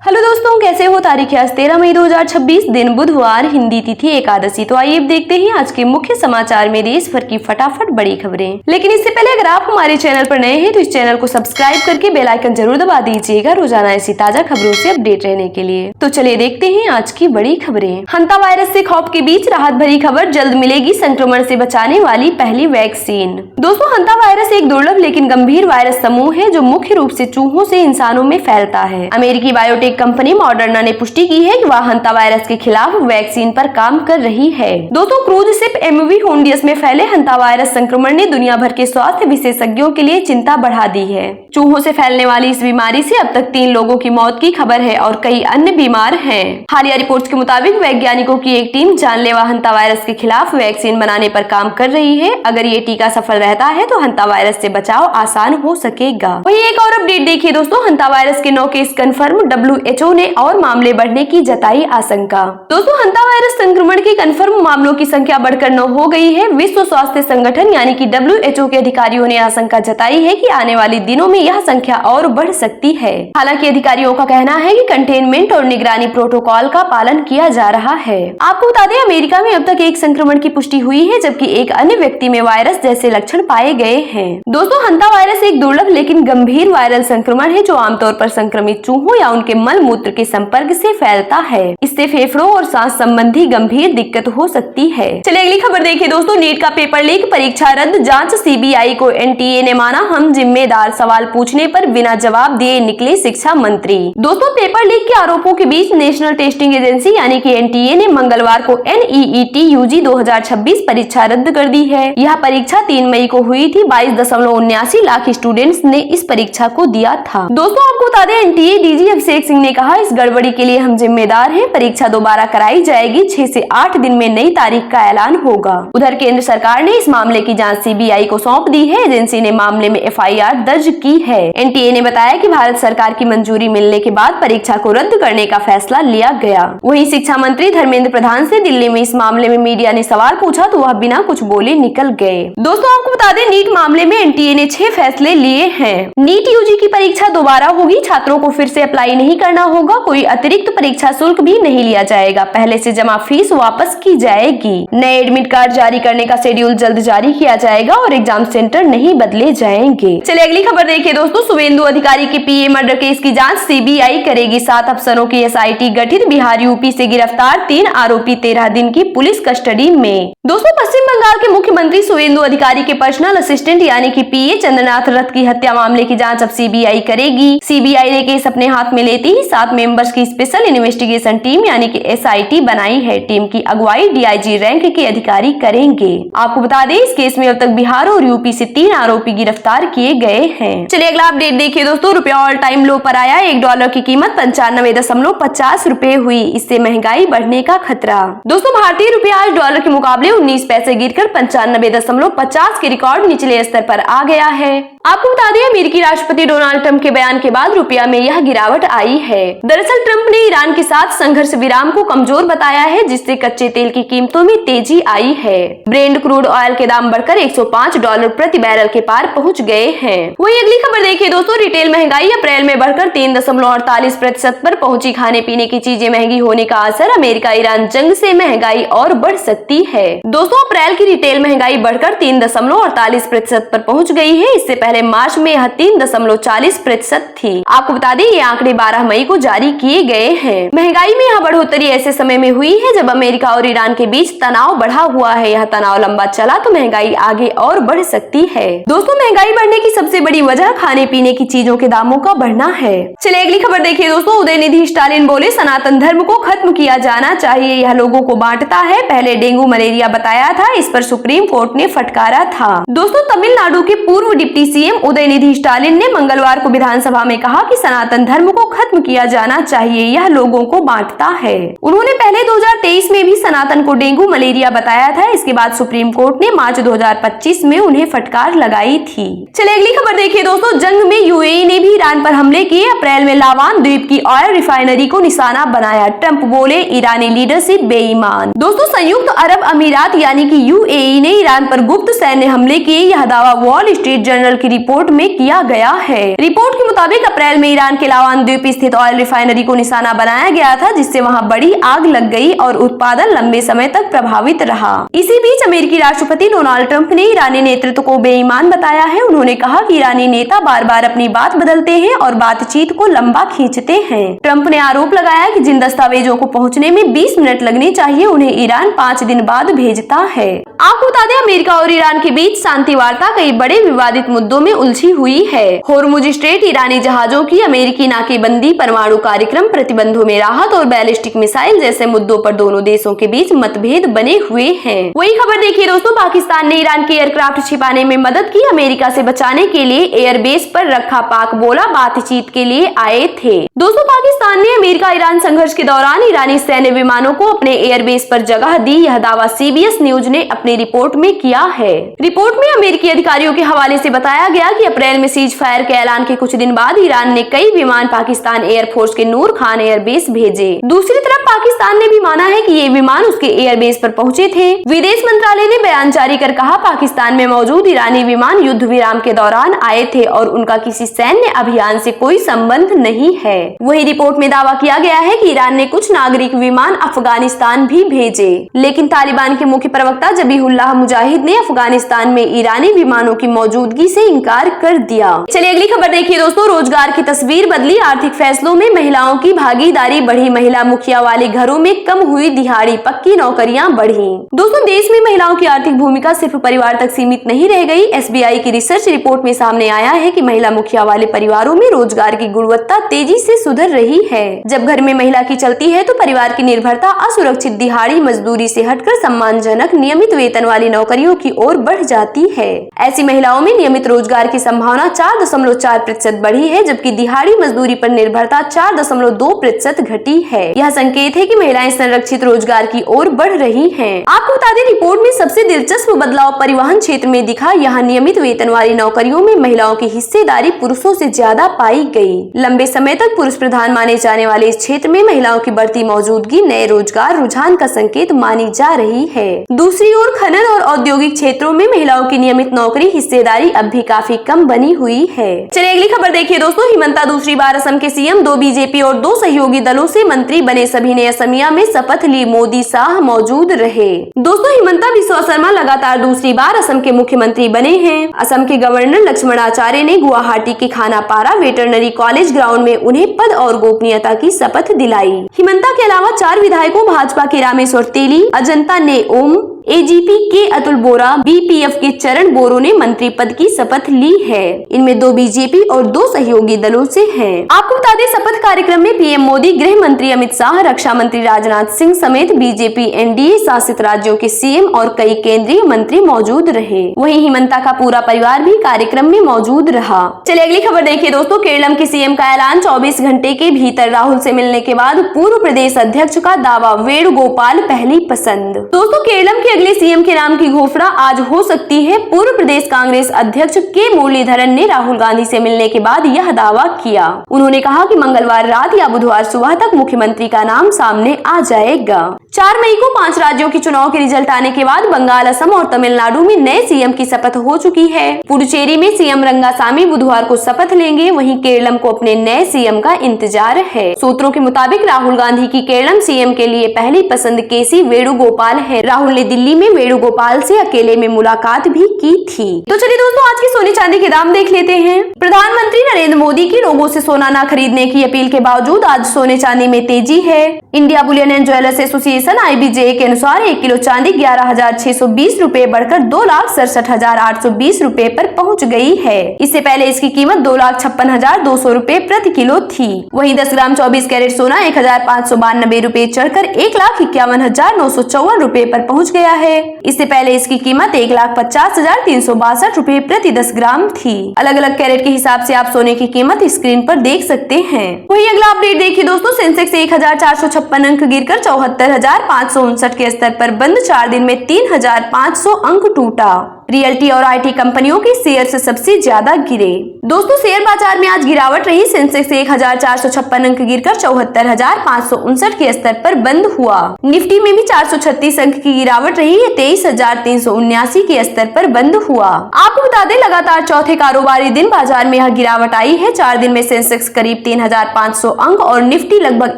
Hello दोस्तों, कैसे हो। तारीख है आज 13 मई 2026, दिन बुधवार, हिंदी तिथि एकादशी। तो आइए अब देखते हैं आज के मुख्य समाचार में देश भर की फटाफट बड़ी खबरें। लेकिन इससे पहले अगर आप हमारे चैनल पर नए हैं तो इस चैनल को सब्सक्राइब करके बेल आइकन जरूर दबा दीजिएगा रोजाना ऐसी ताजा खबरों से अपडेट रहने के लिए। तो चलिए देखते हैं आज की बड़ी खबरें। हंता वायरस से खौफ के बीच राहत भरी खबर, जल्द मिलेगी संक्रमण से बचाने वाली पहली वैक्सीन। दोस्तों, हंता वायरस एक दुर्लभ लेकिन गंभीर वायरस समूह है जो मुख्य रूप से चूहों से इंसानों में फैलता है। अमेरिकी बायोटेक कंपनी मॉडर्ना ने पुष्टि की है कि वह हंता वायरस के खिलाफ वैक्सीन पर काम कर रही है। दोस्तों, क्रूज शिप एमवी होंडियस में फैले हंता वायरस संक्रमण ने दुनिया भर के स्वास्थ्य विशेषज्ञों के लिए चिंता बढ़ा दी है। चूहों से फैलने वाली इस बीमारी से अब तक 3 लोगों की मौत की खबर है और कई अन्य बीमार हैं। हालिया रिपोर्ट्स के मुताबिक वैज्ञानिकों की एक टीम जानलेवा हंता वायरस के खिलाफ वैक्सीन बनाने पर काम कर रही है। अगर ये टीका सफल रहता है तो हंता वायरस से बचाव आसान हो सकेगा। वहीं एक और अपडेट देखिए दोस्तों, हंता वायरस के 9 केस कन्फर्म, WHO ने और मामले बढ़ने की जताई आशंका। दोस्तों, हंता वायरस संक्रमण के कन्फर्म मामलों की संख्या बढ़कर 9 हो गई है। विश्व स्वास्थ्य संगठन यानी कि WHO के अधिकारियों ने आशंका जताई है कि आने वाले दिनों में यह संख्या और बढ़ सकती है। हालांकि अधिकारियों का कहना है कि कंटेनमेंट और निगरानी प्रोटोकॉल का पालन किया जा रहा है। आपको बता दें, अमेरिका में अब तक एक संक्रमण की पुष्टि हुई है जबकि एक अन्य व्यक्ति में वायरस जैसे लक्षण पाए गए हैं। दोस्तों, हंता वायरस एक दुर्लभ लेकिन गंभीर वायरल संक्रमण है जो आमतौर पर संक्रमित चूहों या उनके मल मूत्र के संपर्क से फैलता है। इससे फेफड़ों और सांस संबंधी गंभीर दिक्कत हो सकती है। चलिए अगली खबर देखिए दोस्तों, नीट का पेपर लीक, परीक्षा रद्द, जांच CBI को NTA ने माना हम जिम्मेदार, सवाल पूछने पर बिना जवाब दिए निकले शिक्षा मंत्री। दोस्तों, पेपर लीक के आरोपों के बीच नेशनल टेस्टिंग एजेंसी यानी कि NTA ने मंगलवार को NEET UG 2026 परीक्षा रद्द कर दी है। यह परीक्षा 3 मई को हुई थी। 22.79 लाख स्टूडेंट्स ने इस परीक्षा को दिया था। दोस्तों, आपको बता दें, NTA DG अभिषेक सिंह ने कहा इस गड़बड़ी के लिए हम जिम्मेदार हैं। परीक्षा दोबारा कराई जाएगी। 6 से 8 दिन में नई तारीख का ऐलान होगा। उधर केंद्र सरकार ने इस मामले की जांच CBI को सौंप दी है। एजेंसी ने मामले में FIR दर्ज की है। NTA ने बताया कि भारत सरकार की मंजूरी मिलने के बाद परीक्षा को रद्द करने का फैसला लिया गया। वहीं शिक्षा मंत्री धर्मेंद्र प्रधान से दिल्ली में इस मामले में मीडिया ने सवाल पूछा तो वह बिना कुछ बोले निकल गए। दोस्तों, आपको बता दें, नीट मामले में NTA ने 6 फैसले लिए हैं। नीट UG की परीक्षा दोबारा होगी। छात्रों को फिर से अप्लाई नहीं करना होगा। कोई अतिरिक्त परीक्षा शुल्क भी नहीं लिया जाएगा। पहले से जमा फीस वापस की जाएगी। नए एडमिट कार्ड जारी करने का शेड्यूल जल्द जारी किया जाएगा और एग्जाम सेंटर नहीं बदले जाएंगे। चलिए अगली खबर देखिए दोस्तों, शुभेंदु अधिकारी के PA मर्डर केस की जांच CBI करेगी। 7 अफसरों की SIT गठित। बिहार UP से गिरफ्तार 3 आरोपी 13 दिन की पुलिस कस्टडी में। दोस्तों, पश्चिम बंगाल के मुख्यमंत्री शुभेंदु अधिकारी के पर्सनल असिस्टेंट यानी कि PA चंद्रनाथ रथ की हत्या मामले की जांच अब CBI करेगी। CBI ने केस अपने हाथ में लेते ही 7 मेंबर्स की स्पेशल इन्वेस्टिगेशन टीम यानी कि SIT बनाई है। टीम की अगुवाई DIG रैंक के अधिकारी करेंगे। आपको बता दें, इस केस में अब तक बिहार और UP से 3 आरोपी गिरफ्तार किए गए हैं। चलिए अगला अपडेट देखिए दोस्तों, रुपया ऑल टाइम लो पर आया। $1 की कीमत 95.50 रुपए हुई। इससे महंगाई बढ़ने का खतरा। दोस्तों, भारतीय रुपया आज डॉलर के मुकाबले 19 पैसे गिरकर 95.50 के रिकॉर्ड निचले स्तर पर आ गया है। आपको बता दें, अमेरिकी राष्ट्रपति डोनाल्ड ट्रंप के बयान के बाद रुपया में यह गिरावट आई है। दरअसल ट्रंप ने ईरान के साथ संघर्ष विराम को कमजोर बताया है जिससे कच्चे तेल की कीमतों में तेजी आई है। ब्रेंट क्रूड ऑयल के दाम बढ़कर $105 प्रति बैरल के पार पहुंच गए हैं। वहीं अगली खबर देखिए दोस्तों, रिटेल महंगाई अप्रैल में बढ़कर 3.48% पर पहुंची। खाने पीने की चीजें महंगी होने का असर, अमेरिका ईरान जंग से महंगाई और बढ़ सकती है। दोस्तों, अप्रैल की रिटेल महंगाई बढ़कर 3.48% पर पहुंच गई है। इससे पहले मार्च में यह 3.40% थी। आपको बता दें, ये आंकड़े 12 मई को जारी किए गए हैं। महंगाई में यह बढ़ोतरी ऐसे समय में हुई है जब अमेरिका और ईरान के बीच तनाव बढ़ा हुआ है। यह तनाव लंबा चला तो महंगाई आगे और बढ़ सकती है। दोस्तों, महंगाई बढ़ने की सबसे बड़ी वजह खाने पीने की चीजों के दामों का बढ़ना है। चलिए अगली खबर देखिए दोस्तों, उदयनिधि स्टालिन बोले सनातन धर्म को खत्म किया जाना चाहिए। यह लोगों को बांटता है। पहले डेंगू मलेरिया बताया था, इस पर सुप्रीम कोर्ट ने फटकारा था। दोस्तों, तमिलनाडु के पूर्व डिप्टी CM उदयनिधि स्टालिन ने मंगलवार को विधानसभा में कहा कि सनातन धर्म को खत्म किया जाना चाहिए। यह लोगों को बांटता है। उन्होंने पहले 2023 में भी सनातन को डेंगू मलेरिया बताया था। इसके बाद सुप्रीम कोर्ट ने मार्च 2025 में उन्हें फटकार लगाई थी। चलिए अगली खबर देखिए दोस्तों, जंग में UAE ने भी ईरान पर हमले किए। अप्रैल में लावान द्वीप की ऑयल रिफाइनरी को निशाना बनाया। ट्रंप बोले ईरानी लीडरशिप बेईमान। दोस्तों, संयुक्त अरब अमीरात यानी कि UAE ने ईरान पर गुप्त सैन्य हमले किए। यह दावा वॉल स्ट्रीट जर्नल की रिपोर्ट में किया गया है। रिपोर्ट के मुताबिक अप्रैल में ईरान के लावान द्वीप स्थित स्थित ऑयल रिफाइनरी को निशाना बनाया गया था, जिससे वहां बड़ी आग लग गई और उत्पादन लंबे समय तक प्रभावित रहा। इसी बीच अमेरिकी राष्ट्रपति डोनाल्ड ट्रंप ने ईरानी नेतृत्व को बेईमान बताया है। उन्होंने कहा कि ईरानी नेता बार बार अपनी बात बदलते हैं और बातचीत को लंबा खींचते हैं। ट्रंप ने आरोप लगाया कि जिन दस्तावेजों को पहुंचने में 20 मिनट लगने चाहिए, उन्हें ईरान 5 दिन बाद भेजता है। आपको बता दें, अमेरिका और ईरान के बीच शांति वार्ता कई बड़े विवादित मुद्दों में उलझी हुई है। होर्मुज स्ट्रेट, ईरानी जहाजों की अमेरिकी नाकेबंदी, परमाणु कार्यक्रम, प्रतिबंधों में राहत और बैलिस्टिक मिसाइल जैसे मुद्दों पर दोनों देशों के बीच मतभेद बने हुए हैं। वही खबर देखिए दोस्तों, पाकिस्तान ने ईरान के एयरक्राफ्ट छिपाने में मदद की। अमेरिका से बचाने के लिए एयरबेस पर रखा, पाक बोला बातचीत के लिए आए थे। दोस्तों, पाकिस्तान ने अमेरिका ईरान संघर्ष के दौरान ईरानी सैन्य विमानों को अपने एयरबेस पर जगह दी। यह दावा CBS न्यूज ने अपनी रिपोर्ट में किया है। रिपोर्ट में अमेरिकी अधिकारियों के हवाले से बताया गया कि अप्रैल में सीज फायर के ऐलान के कुछ दिन बाद ईरान ने कई विमान पाकिस्तान एयरफोर्स के नूर खान एयरबेस भेजे। दूसरी तरफ पाकिस्तान ने भी माना है कि ये विमान उसके एयरबेस पर पहुंचे थे। विदेश मंत्रालय ने बयान जारी कर कहा, पाकिस्तान में मौजूद ईरानी विमान युद्ध विराम के दौरान आए थे और उनका किसी सैन्य अभियान से कोई संबंध नहीं है। वही रिपोर्ट में दावा किया गया है कि ईरान ने कुछ नागरिक विमान अफगानिस्तान भी भेजे, लेकिन तालिबान के मुख्य प्रवक्ता जबीहुल्लाह मुजाहिद ने अफगानिस्तान में ईरानी विमानों की मौजूदगी से इनकार कर दिया। चलिए अगली खबर देखिए दोस्तों, रोजगार की तस्वीर बदली, आर्थिक फैसलों में महिलाओं की भागीदारी बढ़ी। महिला मुखिया वाले घरों में कम हुई दिहाड़ी, पक्की नौकरियां बढ़ी। दोस्तों, देश में महिलाओं की आर्थिक भूमिका सिर्फ परिवार तक सीमित नहीं रह गई। SBI की रिसर्च रिपोर्ट में सामने आया है कि महिला मुखिया वाले परिवारों में रोजगार की गुणवत्ता तेजी से सुधर रही है। जब घर में महिला की चलती है तो परिवार की निर्भरता असुरक्षित दिहाड़ी मजदूरी से हटकर सम्मानजनक नियमित वेतन वाली नौकरियों की ओर बढ़ जाती है। ऐसी महिलाओं में नियमित रोजगार की संभावना 4.4% बढ़ी है, जबकि दिहाड़ी मजदूरी पर निर्भरता 4.2% घटी है। यह संकेत है कि महिलाएं संरक्षित रोजगार की ओर बढ़ रही हैं। आपको बता दें, रिपोर्ट में सबसे दिलचस्प बदलाव परिवहन क्षेत्र में दिखा। यहाँ नियमित वेतन वाली नौकरियों में महिलाओं की हिस्सेदारी पुरुषों से ज्यादा पाई गई। लंबे समय तक पुरुष प्रधान माने जाने वाले इस क्षेत्र में महिलाओं की बढ़ती मौजूदगी नए रोजगार रुझान का संकेत मानी जा रही है। दूसरी ओर खनन और औद्योगिक क्षेत्रों में महिलाओं की नियमित नौकरी हिस्सेदारी अब भी काफी कम बनी हुई है। चलिए अगली खबर देखिए दोस्तों, हिमंता दूसरी बार असम के CM, 2 BJP और 2 सहयोगी दलों से मंत्री बने। सभी ने असमिया में शपथ ली, मोदी शाह मौजूद रहे। दोस्तों, हिमंता बिस्वा शर्मा लगातार दूसरी बार असम के मुख्यमंत्री बने हैं। असम के गवर्नर लक्ष्मण आचार्य ने गुवाहाटी के खानापारा वेटरनरी कॉलेज ग्राउंड में उन्हें पद और गोपनीयता की शपथ दिलाई। हिमंता के अलावा 4 विधायकों भाजपा के रामेश्वर तेली, अजंता नेओम, AGP के अतुल बोरा, BPF के चरण बोरो ने मंत्री पद की शपथ ली है। इनमें 2 BJP और 2 सहयोगी दलों से हैं। आपको बता दें, शपथ कार्यक्रम में PM मोदी, गृह मंत्री अमित शाह, रक्षा मंत्री राजनाथ सिंह समेत BJP NDA शासित राज्यों के CM और कई केंद्रीय मंत्री मौजूद रहे। वहीं हिमंता का पूरा परिवार भी कार्यक्रम में मौजूद रहा। चलिए अगली खबर देखिए दोस्तों, केरलम के CM का ऐलान, 24 घंटे के भीतर राहुल से मिलने के बाद पूर्व प्रदेश अध्यक्ष का दावा, वेणुगोपाल पहली पसंद। दोस्तों, केरलम के अगले CM के नाम की घोषणा आज हो सकती है। पूर्व प्रदेश कांग्रेस अध्यक्ष के मुरलीधरन ने राहुल गांधी से मिलने के बाद यह दावा किया। उन्होंने कहा कि मंगलवार रात या बुधवार सुबह तक मुख्यमंत्री का नाम सामने आ जाएगा। 4 मई को 5 राज्यों के चुनाव के रिजल्ट आने के बाद बंगाल, असम और तमिलनाडु में नए CM की शपथ हो चुकी है। पुडुचेरी में CM रंगासामी बुधवार को शपथ लेंगे। वहीं केरलम को अपने नए CM का इंतजार है। सूत्रों के मुताबिक राहुल गांधी की केरलम CM के लिए पहली पसंद KC वेणुगोपाल है। राहुल ने दिल्ली में वेणुगोपाल से अकेले में मुलाकात भी की थी। तो चलिए दोस्तों, आज के सोने चांदी के दाम देख लेते हैं। प्रधानमंत्री नरेंद्र मोदी की लोगों से सोना न खरीदने की अपील के बावजूद आज सोने चांदी में तेजी है। India Boolean and jewellers association IBJ के अनुसार 1 किलो चांदी 11,620 रूपए बढ़कर 2,67,820 रूपए पर पहुँच गई है। इससे पहले इसकी कीमत 2,56,200 रूपए प्रति किलो थी। वहीं 10 ग्राम 24 कैरेट सोना 1,592 रूपए चढ़कर 1,51,954 रूपए पर पहुँच गया है। इससे पहले इसकी कीमत 1,50,362 रूपए प्रति 10 ग्राम थी। अलग अलग कैरेट के हिसाब से आप सोने की कीमत स्क्रीन पर देख सकते हैं। वही अगला अपडेट देखिए दोस्तों, सेंसेक्स 1,456 अंक गिरकर 74,559 के स्तर पर बंद। 4 दिन में 3,500 अंक टूटा। रियल्टी और IT कंपनियों के शेयर सबसे ज्यादा गिरे। दोस्तों शेयर बाजार में आज गिरावट रही। सेंसेक्स 1456 अंक गिरकर 74,559 के स्तर पर बंद हुआ। निफ्टी में भी 436 अंक की गिरावट रही है, 23,379 के स्तर पर बंद हुआ। आपको बता दें लगातार चौथे कारोबारी दिन बाजार में यह गिरावट आई है। 4 दिन में सेंसेक्स करीब 3,500 अंक और निफ्टी लगभग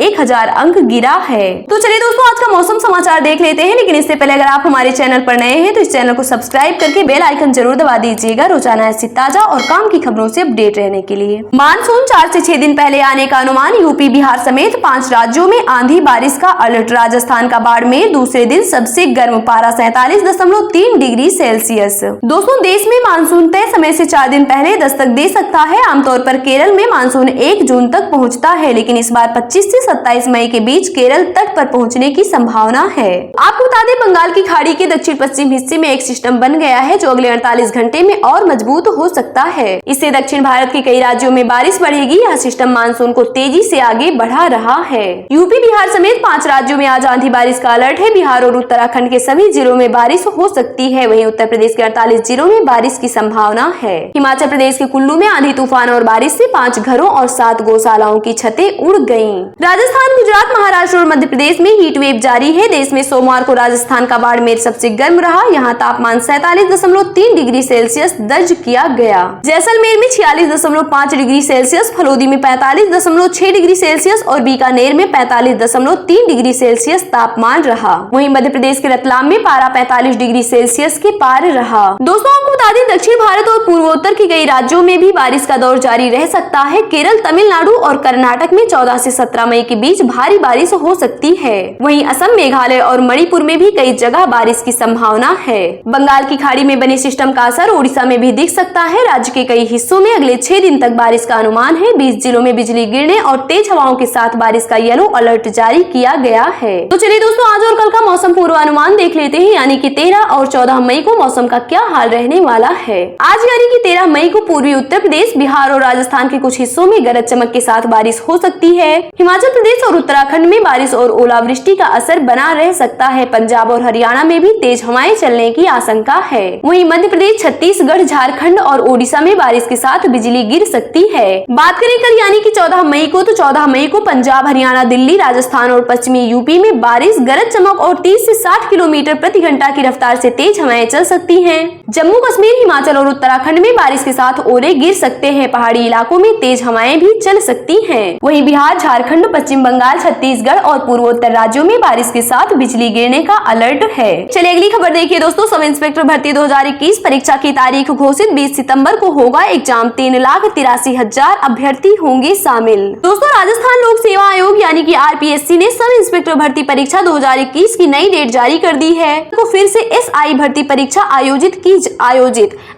1,000 अंक गिरा है। तो चलिए दोस्तों आज का मौसम समाचार देख लेते हैं, लेकिन इससे पहले अगर आप हमारे चैनल पर नए हैं तो इस चैनल को सब्सक्राइब करके बेल आइकन जरूर दबा दीजिएगा रोजाना ऐसी ताजा और काम की खबरों से अपडेट रहने के लिए। मानसून 4 से 6 दिन पहले आने का अनुमान। यूपी बिहार समेत 5 राज्यों में आंधी बारिश का अलर्ट। राजस्थान का बाड़मेर दूसरे दिन सबसे गर्म, पारा 47.3 डिग्री सेल्सियस। दोस्तों देश में मानसून तय समय से 4 दिन पहले दस्तक दे सकता है। आमतौर पर केरल में मानसून 1 जून तक पहुंचता है, लेकिन इस बार 25 से 27 मई के बीच केरल तट पर पहुंचने की संभावना है। आपको बता दें बंगाल की खाड़ी के दक्षिण पश्चिम हिस्से में एक सिस्टम बन गया है जो अगले 48 घंटे में और मजबूत हो सकता है। इससे दक्षिण भारत के कई राज्यों में बारिश बढ़ेगी। यह सिस्टम मानसून को तेजी से आगे बढ़ा रहा है। यूपी बिहार समेत 5 राज्यों में आज आंधी बारिश का अलर्ट है। बिहार और उत्तराखंड के सभी जिलों में बारिश हो सकती है। वहीं उत्तर प्रदेश के 48 जिलों में बारिश की संभावना है। हिमाचल प्रदेश के कुल्लू में आंधी तूफान और बारिश से 5 घरों और 7 गौशालाओं की छतें उड़ गयी। राजस्थान, गुजरात, महाराष्ट्र और मध्य प्रदेश में हीट वेव जारी है। देश में सोमवार को राजस्थान का बाड़मेर सबसे गर्म रहा। यहाँ तापमान 47.3 डिग्री सेल्सियस दर्ज किया गया। जैसलमेर में 46.5 डिग्री सेल्सियस, फलोदी में 45.6 डिग्री सेल्सियस और बीकानेर में 45.3 डिग्री सेल्सियस तापमान रहा। वहीं मध्य प्रदेश के रतलाम में पारा 45 डिग्री सेल्सियस के पार रहा। दोस्तों आपको बता दें दक्षिण भारत और पूर्वोत्तर के कई राज्यों में भी बारिश का दौर जारी रह सकता है। केरल, तमिलनाडु और कर्नाटक में 14 से 17 मई के बीच भारी बारिश हो सकती है। वहीं असम, मेघालय और मणिपुर में भी कई जगह बारिश की संभावना है। बंगाल की खाड़ी में बने सिस्टम का असर ओडिशा में भी दिख सकता है। राज्य के कई हिस्सों में अगले 6 दिन तक बारिश का अनुमान है। 20 जिलों में बिजली गिरने और तेज हवाओं के साथ बारिश का येलो अलर्ट जारी किया गया है। तो चलिए दोस्तों आज और कल का मौसम पूर्वानुमान देख लेते हैं, यानी कि 13 और 14 मई को मौसम का क्या हाल रहने वाला है। आज यानी कि 13 मई को पूर्वी उत्तर प्रदेश, बिहार और राजस्थान के कुछ हिस्सों में गरज चमक के साथ बारिश हो सकती है। हिमाचल प्रदेश और उत्तराखंड में बारिश और ओलावृष्टि का असर बना रह सकता है। पंजाब और हरियाणा में भी तेज हवाएं चलने की आशंका है। वहीं मध्य प्रदेश, छत्तीसगढ़, झारखंड और ओडिशा में बारिश के साथ बिजली गिर सकती है। बात करें कल यानी कि 14 मई को, तो 14 मई को पंजाब, हरियाणा, दिल्ली, राजस्थान और पश्चिमी यूपी में बारिश, गरज चमक और 30 से 60 किलोमीटर प्रति घंटा की रफ्तार से तेज हवाएं चल सकती हैं। जम्मू कश्मीर, हिमाचल और उत्तराखंड में बारिश के साथ ओले गिर सकते हैं। पहाड़ी इलाकों में तेज हवाएं भी चल सकती हैं। वहीं बिहार, झारखंड, पश्चिम बंगाल, छत्तीसगढ़ और पूर्वोत्तर राज्यों में बारिश के साथ बिजली गिरने का अलर्ट है। चलिए अगली खबर देखिए दोस्तों। सब इंस्पेक्टर भर्ती 2021 परीक्षा की तारीख घोषित। 20 सितंबर को होगा एग्जाम। 3,83,000 अभ्यर्थी होंगे शामिल। दोस्तों राजस्थान लोक सेवा आयोग यानी कि RPSC ने सब इंस्पेक्टर भर्ती परीक्षा 2021 की नई डेट जारी कर दी है। तो फिर से SI भर्ती परीक्षा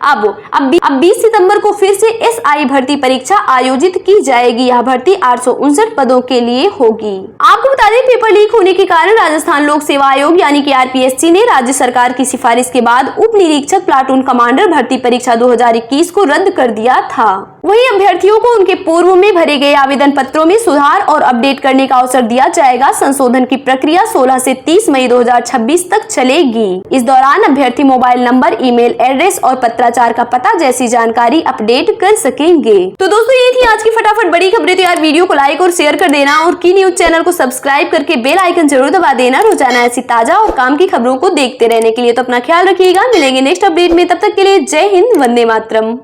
अब 20 सितंबर को फिर से SI भर्ती परीक्षा आयोजित की जाएगी। यह भर्ती 859 पदों के लिए होगी। आपको बता दें पेपर लीक होने के कारण राजस्थान लोक सेवा आयोग यानी कि RPSC ने राज्य सरकार की सिफारिश के बाद उप निरीक्षक प्लाटून कमांडर भर्ती परीक्षा 2021 को रद्द कर दिया था। वहीं अभ्यर्थियों को उनके पूर्व में भरे गए आवेदन पत्रों में सुधार और अपडेट करने का अवसर दिया जाएगा। संशोधन की प्रक्रिया 16 से 30 मई 2026 तक चलेगी। इस दौरान अभ्यर्थी मोबाइल नंबर, ईमेल एड्रेस और पत्राचार का पता जैसी जानकारी अपडेट कर सकेंगे। तो दोस्तों ये थी आज की फटाफट बड़ी खबरें। तो यार वीडियो को लाइक और शेयर कर देना और की न्यूज चैनल को सब्सक्राइब करके बेल आइकन जरूर दबा देना रोजाना ऐसी ताजा और काम की खबरों को देखते रहने के लिए। तो अपना ख्याल रखिएगा, मिलेंगे नेक्स्ट अपडेट में। तब तक के लिए जय हिंद, वंदे मातरम।